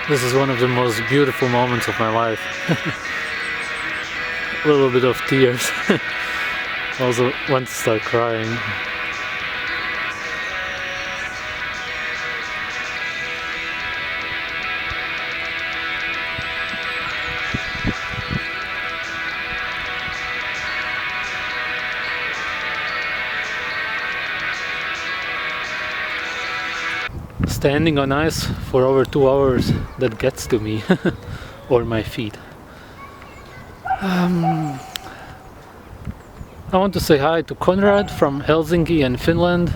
This is one of the most beautiful moments of my life. A little bit of tears. Also want to start crying. Standing on ice for over 2 hours, that gets to me. Or my feet. I want to say hi to Konrad from Helsinki and Finland.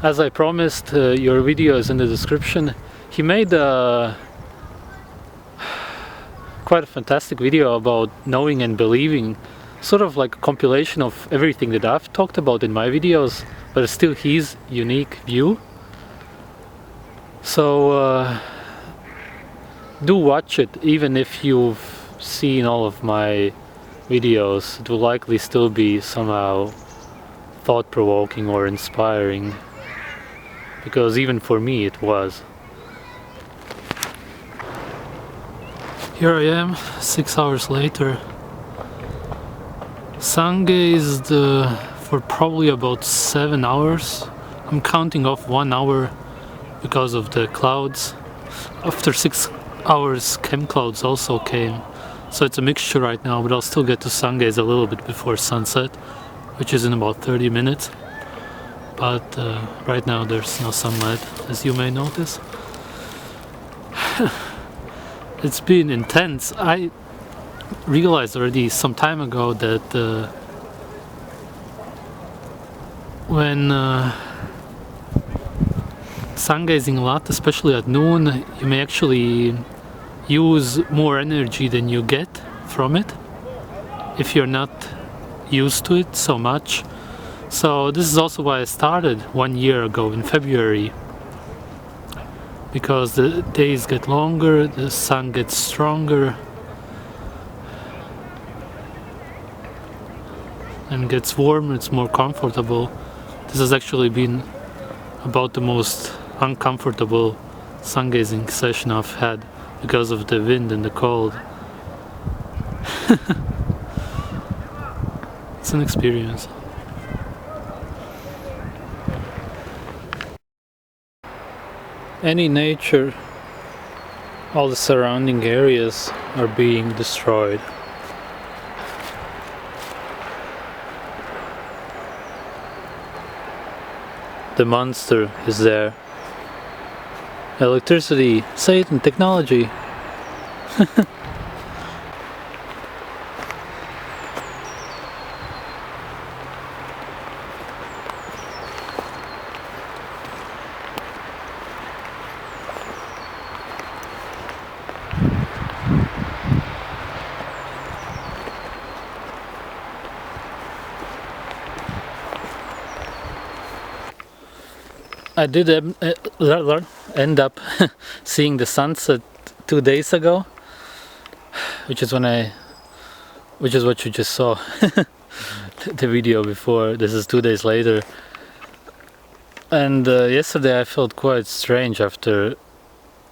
As I promised, your video is in the description. He made quite a fantastic video about knowing and believing, sort of like a compilation of everything that I've talked about in my videos, but it's still his unique view. So do watch it, even if you've seen all of my videos. It will likely still be somehow thought-provoking or inspiring, because even for me it was. Here I am, 6 hours later. Sungazed for probably about 7 hours. I'm counting off 1 hour because of the clouds. After 6 hours, Chemtrails also came. So it's a mixture right now, but I'll still get to Sungaze a little bit before sunset, which is in about 30 minutes. But right now there's no sunlight, as you may notice. It's been intense. I realized already some time ago that when sungazing a lot, especially at noon, you may actually use more energy than you get from it if you're not used to it so much. So this is also why I started 1 year ago in February, because the days get longer, the sun gets stronger and gets warmer, it's more comfortable. This has actually been about the most uncomfortable sungazing session I've had because of the wind and the cold. It's an experience. Any nature, all the surrounding areas are being destroyed. The monster is there. Electricity, Satan, technology. I did end up seeing the sunset 2 days ago, which is what you just saw. The video before. This is 2 days later. And yesterday I felt quite strange after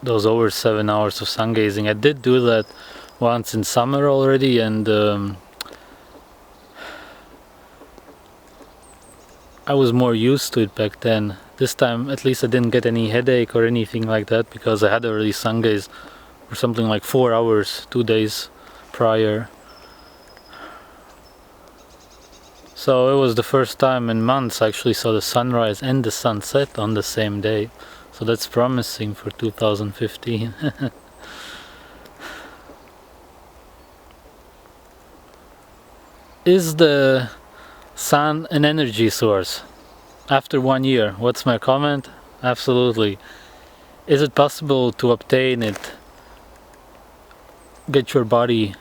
those over 7 hours of sungazing. I did do that once in summer already, and I was more used to it back then. This time at least I didn't get any headache or anything like that, because I had already sungazed for something like 4 hours 2 days prior. So it was the first time in months I actually saw the sunrise and the sunset on the same day. So that's promising for 2015. Is the sun an energy source? After 1 year, what's my comment? Absolutely. Is it possible to obtain it? Get your body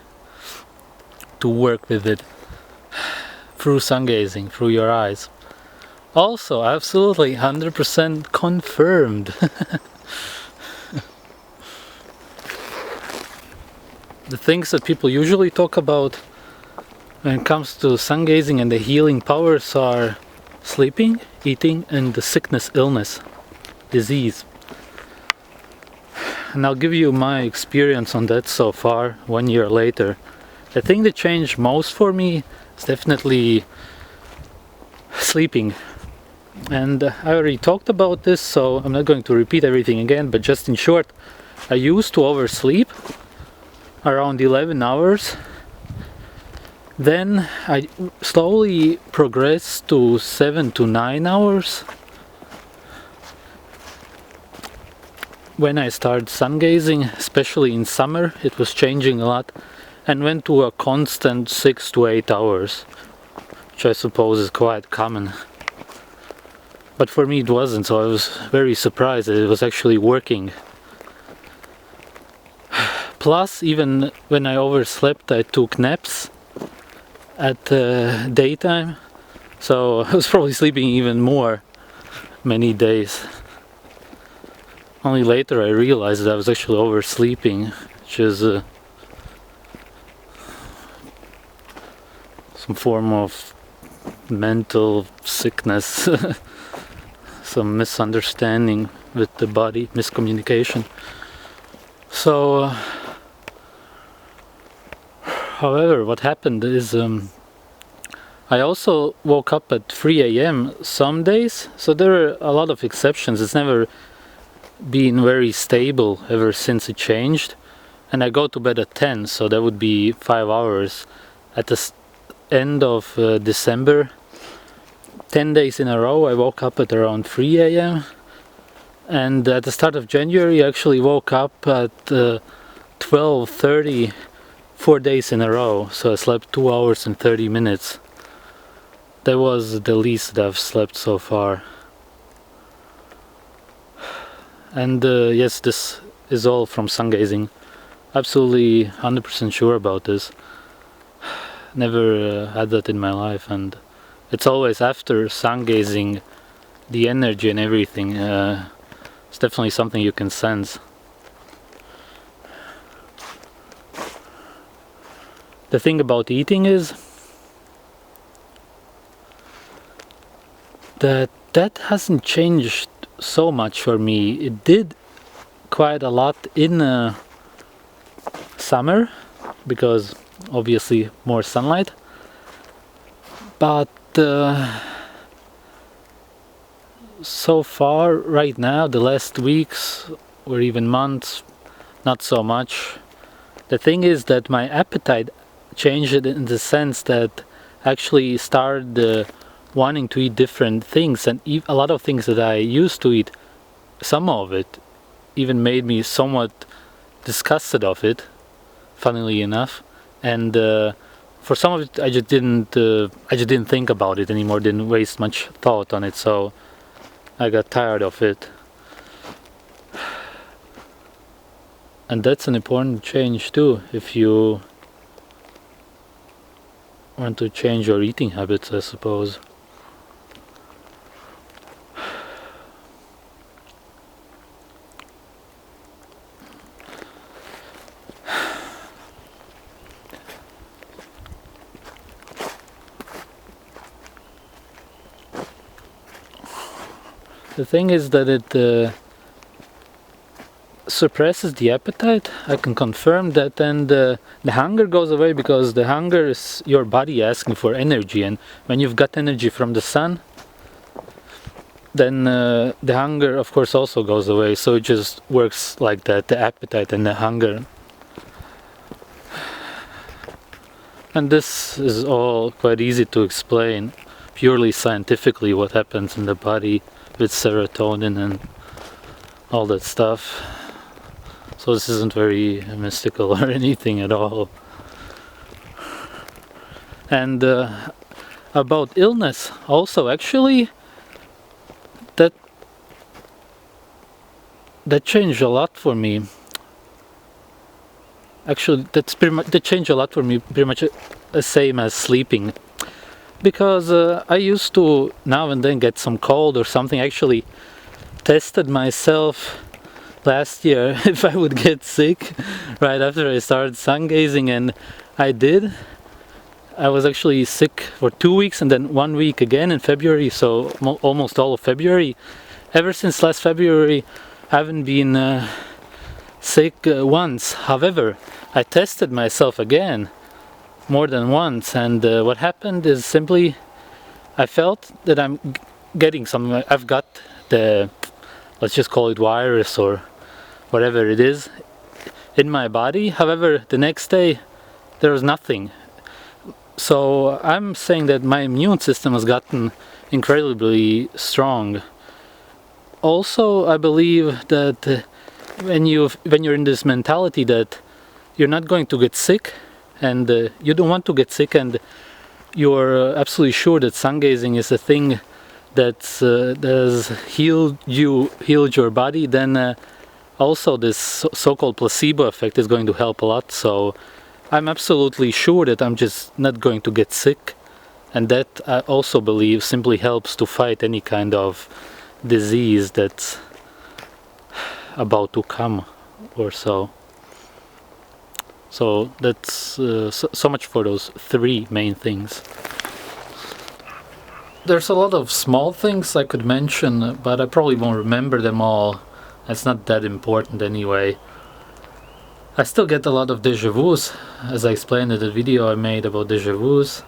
to work with it through sungazing, through your eyes? Also, absolutely, 100% confirmed. The things that people usually talk about when it comes to sungazing and the healing powers are sleeping, eating, and the sickness, illness, disease. and I'll give you my experience on that so far, 1 year later. The thing that changed most for me is definitely sleeping. And I already talked about this, so I'm not going to repeat everything again, but just in short, I used to oversleep around 11 hours. Then I slowly progressed to 7 to 9 hours. When I started sungazing, especially in summer, it was changing a lot, and went to a constant 6 to 8 hours, which I suppose is quite common. But for me it wasn't, so I was very surprised that it was actually working. Plus, even when I overslept, I took naps at daytime, so I was probably sleeping even more many days. Only later I realized that I was actually oversleeping, which is some form of mental sickness, some misunderstanding with the body, miscommunication. So, however, what happened is I also woke up at 3 a.m. some days, so there are a lot of exceptions. It's never been very stable ever since it changed. And I go to bed at 10, so that would be 5 hours. At the end of December, 10 days in a row, I woke up at around 3 a.m. And at the start of January, I actually woke up at 12:30, 4 days in a row. So I slept 2 hours and 30 minutes. That was the least that I've slept so far. And yes, this is all from sungazing. Absolutely 100% sure about this. Never had that in my life, and it's always after sungazing, the energy and everything. It's definitely something you can sense. The thing about eating is that hasn't changed so much for me. It did quite a lot in summer, because obviously more sunlight, but so far right now, the last weeks or even months, not so much. The thing is that my appetite changed in the sense that I actually started wanting to eat different things, and a lot of things that I used to eat, some of it even made me somewhat disgusted of it, funnily enough. And for some of it I just didn't think about it anymore, didn't waste much thought on it, so I got tired of it. And that's an important change too, if you want to change your eating habits, I suppose. The thing is that it suppresses the appetite. I can confirm that, and the hunger goes away, because the hunger is your body asking for energy, and when you've got energy from the sun, then the hunger of course also goes away. So it just works like that, the appetite and the hunger. And this is all quite easy to explain purely scientifically, what happens in the body with serotonin and all that stuff. So this isn't very mystical or anything at all. And about illness also, actually, that changed a lot for me. Actually, that changed a lot for me, pretty much the same as sleeping. Because I used to now and then get some cold or something. I actually tested myself last year if I would get sick right after I started sungazing, and I did. I was actually sick for 2 weeks and then 1 week again in February, so almost all of February. Ever since last February, I haven't been sick once. However, I tested myself again more than once, and what happened is simply I felt that I'm getting something. I've got the, let's just call it virus or whatever it is, in my body. However, the next day there was nothing. So I'm saying that my immune system has gotten incredibly strong. Also, I believe that when you're in this mentality that you're not going to get sick, and you don't want to get sick, and you're absolutely sure that sungazing is a thing that has healed your body, then also this so-called placebo effect is going to help a lot. So I'm absolutely sure that I'm just not going to get sick, and that I also believe simply helps to fight any kind of disease that's about to come or so. So that's so much for those three main things. There's a lot of small things I could mention, but I probably won't remember them all. It's not that important anyway. I still get a lot of déjà vus, as I explained in the video I made about déjà vus,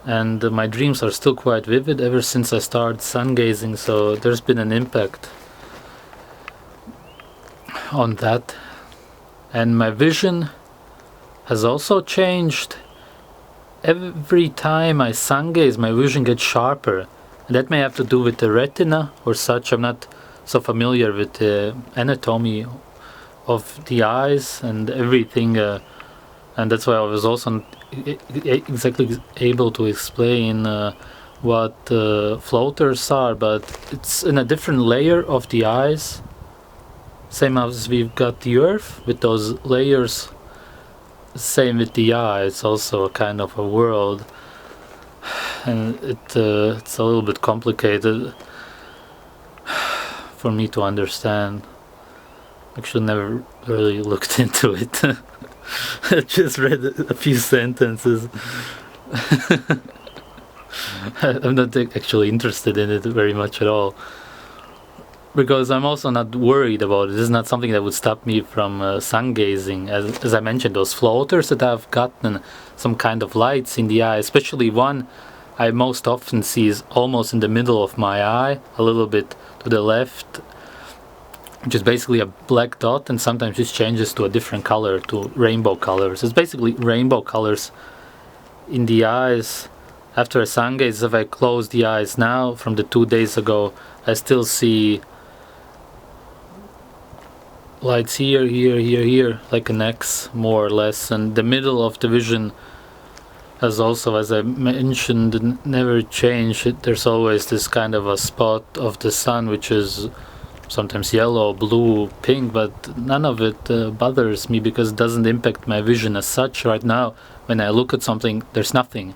and my dreams are still quite vivid ever since I started sun gazing, so there's been an impact on that. And my vision has also changed. Every time I sun gaze, my vision gets sharper, and that may have to do with the retina or such. I'm not so familiar with the anatomy of the eyes and everything, and that's why I was also not exactly able to explain what floaters are, but it's in a different layer of the eyes, same as we've got the earth with those layers. Same with the eye, it's also a kind of a world, and it's a little bit complicated for me to understand. Actually never really looked into it. I just read a few sentences. I'm not actually interested in it very much at all, because I'm also not worried about it. This is not something that would stop me from sun gazing. As I mentioned, those floaters that I've gotten, some kind of lights in the eye, especially one I most often see is almost in the middle of my eye, a little bit to the left, which is basically a black dot, and sometimes it changes to a different color, to rainbow colors. It's basically rainbow colors in the eyes. After a sun gaze, if I close the eyes now from the 2 days ago, I still see lights here, here, like an X, more or less, and the middle of the vision has also, as I mentioned, never changed. There's always this kind of a spot of the sun, which is sometimes yellow, blue, pink, but none of it bothers me, because it doesn't impact my vision as such. Right now, when I look at something, there's nothing,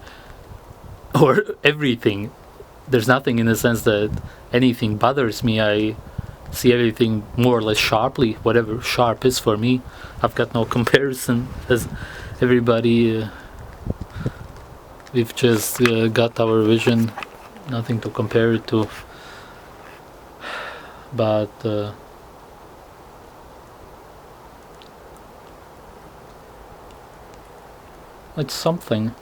or everything. There's nothing in the sense that anything bothers me. I see everything more or less sharply, whatever sharp is for me. I've got no comparison, as everybody, we've just got our vision, nothing to compare it to, but it's something.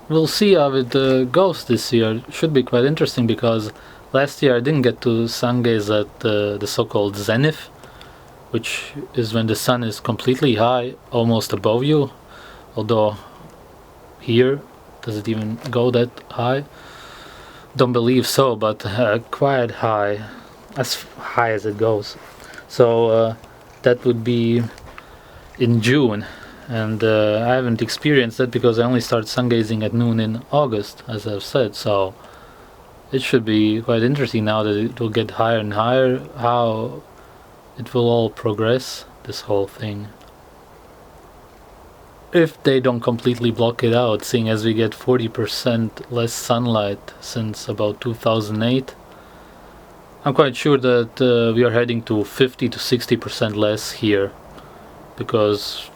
We'll see how it goes this year. It should be quite interesting, because last year I didn't get to sun gaze at the so-called zenith, which is when the sun is completely high, almost above you. Although here, does it even go that high? Don't believe so, but quite high, as high as it goes. So that would be in June, and I haven't experienced that because I only started sun gazing at noon in August, as I've said. So it should be quite interesting now that it will get higher and higher, how it will all progress, this whole thing. If they don't completely block it out, seeing as we get 40% less sunlight since about 2008, I'm quite sure that we are heading to 50 to 60% less here, because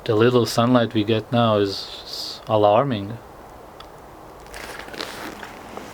the little sunlight we get now is alarming.